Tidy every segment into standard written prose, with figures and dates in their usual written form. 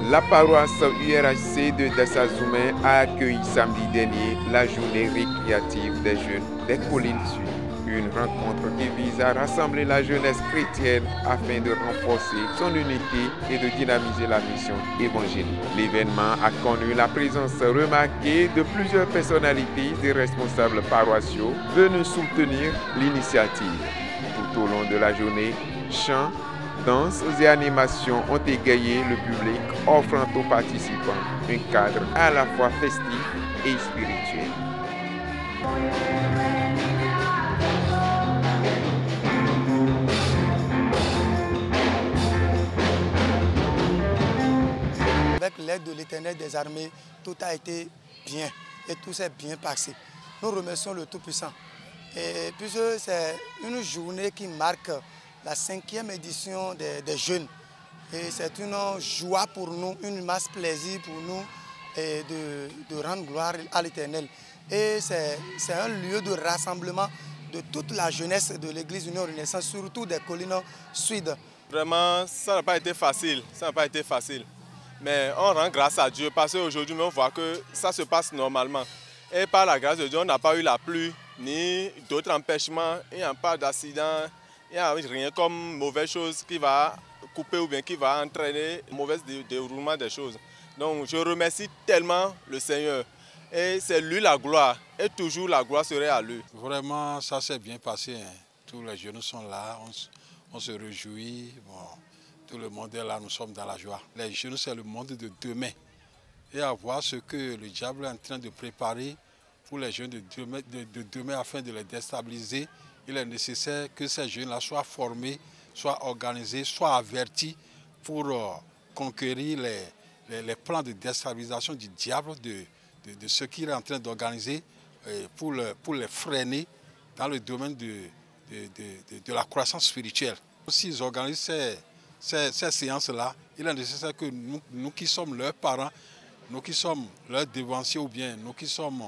La paroisse URHC de Dassa-Zoumé a accueilli samedi dernier la journée récréative des jeunes des collines sud. Une rencontre qui vise à rassembler la jeunesse chrétienne afin de renforcer son unité et de dynamiser la mission évangélique. L'événement a connu la présence remarquée de plusieurs personnalités et responsables paroissiaux venus soutenir l'initiative. Tout au long de la journée, chants, danses et animations ont égayé le public, offrant aux participants un cadre à la fois festif et spirituel. Avec l'aide de l'Éternel des armées, tout a été bien et tout s'est bien passé. Nous remercions le Tout-Puissant. Et puisque c'est une journée qui marque la 5e édition des jeunes. Et c'est une joie pour nous, une masse plaisir pour nous de rendre gloire à l'Éternel. Et c'est un lieu de rassemblement de toute la jeunesse de l'Église Union Renaissance, surtout des collines sud. Vraiment, ça n'a pas été facile, Mais on rend grâce à Dieu parce qu'aujourd'hui, on voit que ça se passe normalement. Et par la grâce de Dieu, on n'a pas eu la pluie, ni d'autres empêchements, il n'y a pas d'accident. Il n'y a rien comme mauvaise chose qui va couper ou bien qui va entraîner un mauvais déroulement des choses. Donc je remercie tellement le Seigneur. Et c'est lui la gloire. Et toujours la gloire serait à lui. Vraiment, ça s'est bien passé. Tous les jeunes sont là, on se réjouit. Bon, tout le monde est là, nous sommes dans la joie. Les jeunes, c'est le monde de demain. Et à voir ce que le diable est en train de préparer pour les jeunes de demain afin de les déstabiliser. Il est nécessaire que ces jeunes-là soient formés, soient organisés, soient avertis pour conquérir les plans de déstabilisation du diable, de ce qu'il est en train d'organiser pour les freiner dans le domaine de la croissance spirituelle. S'ils organisent ces séances-là, il est nécessaire que nous qui sommes leurs parents, nous qui sommes leurs devanciers ou bien nous qui sommes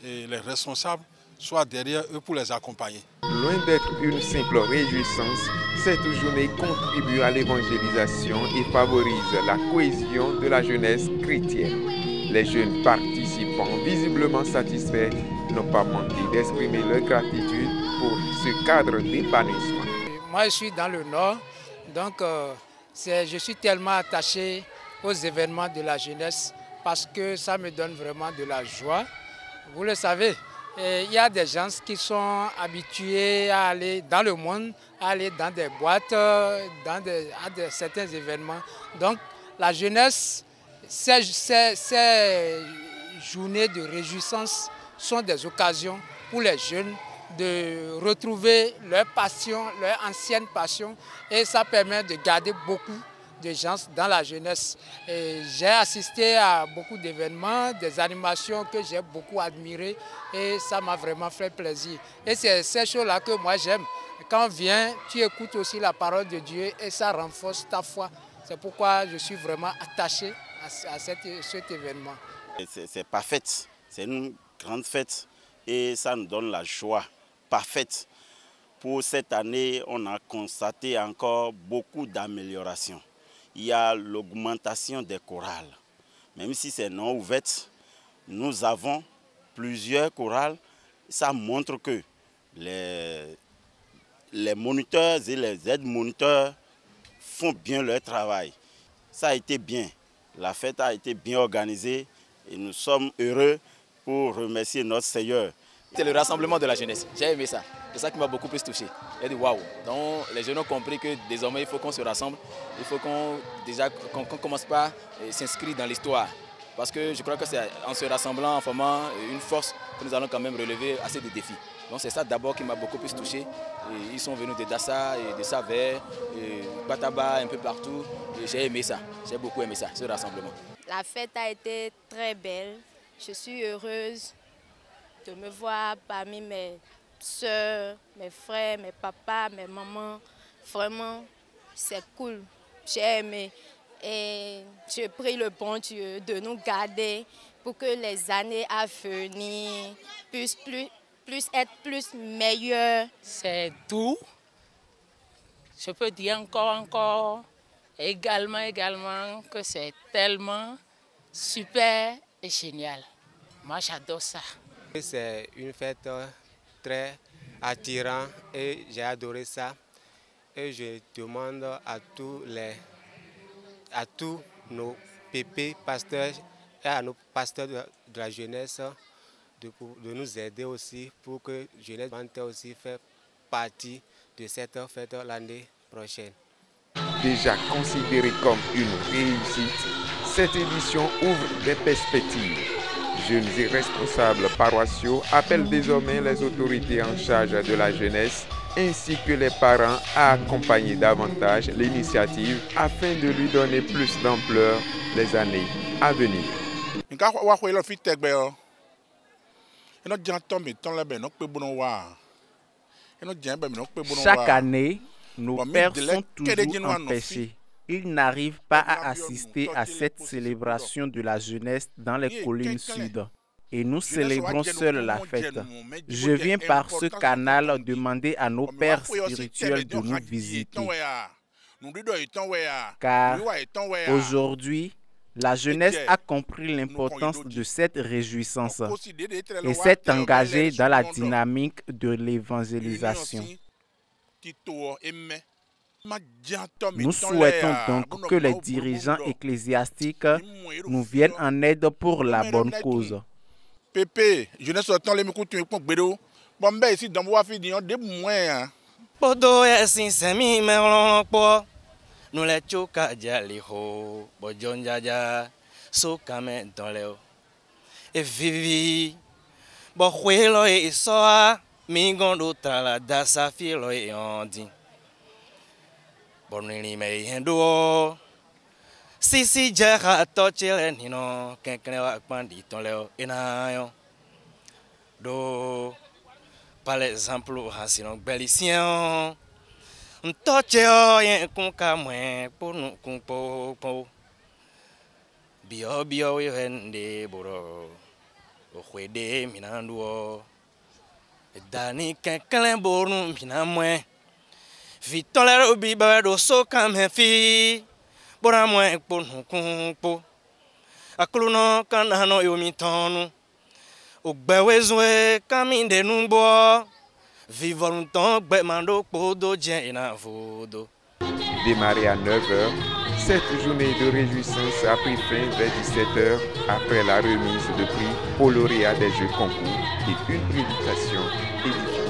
les responsables, soit derrière eux pour les accompagner. Loin d'être une simple réjouissance, cette journée contribue à l'évangélisation et favorise la cohésion de la jeunesse chrétienne. Les jeunes participants, visiblement satisfaits, n'ont pas manqué d'exprimer leur gratitude pour ce cadre d'épanouissement. Moi, je suis dans le Nord, donc je suis tellement attaché aux événements de la jeunesse parce que ça me donne vraiment de la joie. Vous le savez. Et il y a des gens qui sont habitués à aller dans le monde, à aller dans des boîtes, à certains événements. Donc la jeunesse, ces journées de réjouissance sont des occasions pour les jeunes de retrouver leur passion, leur ancienne passion. Et ça permet de garder beaucoup de gens dans la jeunesse. J'ai assisté à beaucoup d'événements, des animations que j'ai beaucoup admirées et ça m'a vraiment fait plaisir. Et c'est ces choses-là que moi j'aime. Quand on vient, tu écoutes aussi la parole de Dieu et ça renforce ta foi. C'est pourquoi je suis vraiment attaché à cet événement. C'est parfait, c'est une grande fête et ça nous donne la joie parfaite. Pour cette année, on a constaté encore beaucoup d'améliorations. Il y a l'augmentation des chorales. Même si c'est non ouvert, nous avons plusieurs chorales. Ça montre que les moniteurs et les aides-moniteurs font bien leur travail. Ça a été bien. La fête a été bien organisée et nous sommes heureux pour remercier notre Seigneur. C'est le rassemblement de la jeunesse. J'ai aimé ça. C'est ça qui m'a beaucoup plus touché. J'ai dit waouh. Donc les jeunes ont compris que désormais il faut qu'on se rassemble. Il faut qu'on commence par s'inscrire dans l'histoire. Parce que je crois que c'est en se rassemblant, en formant une force, que nous allons quand même relever assez de défis. Donc c'est ça d'abord qui m'a beaucoup plus touché. Et ils sont venus de Dassa, de Saver, Bataba, un peu partout. J'ai aimé ça. J'ai beaucoup aimé ça, ce rassemblement. La fête a été très belle. Je suis heureuse de me voir parmi mes soeurs, mes frères, mes papas, mes mamans. Vraiment, c'est cool. J'ai aimé. Et je prie le bon Dieu de nous garder pour que les années à venir puissent être plus meilleures. C'est doux. Je peux dire encore. Également que c'est tellement super et génial. Moi, j'adore ça. C'est une fête très attirante et j'ai adoré ça. Et je demande à tous nos pépés, pasteurs et à nos pasteurs de la jeunesse de nous aider aussi pour que Jeunesse Bantais aussi fait partie de cette fête l'année prochaine. Déjà considérée comme une réussite, cette édition ouvre des perspectives. Jeunes et responsables paroissiaux appellent désormais les autorités en charge de la jeunesse ainsi que les parents à accompagner davantage l'initiative afin de lui donner plus d'ampleur les années à venir. Chaque année, nos pères sont toujours empêchés. Ils n'arrivent pas à assister à cette célébration de la jeunesse dans les collines sud. Et nous célébrons seuls la fête. Je viens par ce canal demander à nos pères spirituels de nous visiter. Car aujourd'hui, la jeunesse a compris l'importance de cette réjouissance et s'est engagée dans la dynamique de l'évangélisation. Nous souhaitons donc que les dirigeants ecclésiastiques nous viennent en aide pour la bonne cause. Pépé, jeunesse autant les micros tu peux bombe ici dans moi fini on de moins podo esin semi melon po nous les choka jali ho bojon jaja so kame dans le e vivi bo khwelo e soa mi gondo tala da safilo e ondi bonini me hendo si jara tochele nino kenkene wa pandi ton leo enayo do par exemple hasino belicien tocheo yen kunka mwe ponu kunpo po bio hende boro o khwede minanduo dani kenkele bonu minamwe vitolero biba do so kame fi bora mwe ponu kunpo akluno kanano yomitonu ogbewezwe kaminde numbo vivonton gbemando podo jena vodo. Démarré à 9h, cette journée de réjouissance a pris fin vers 17h après la remise de prix aux lauréats des Jeux concours et une prédication édifiante.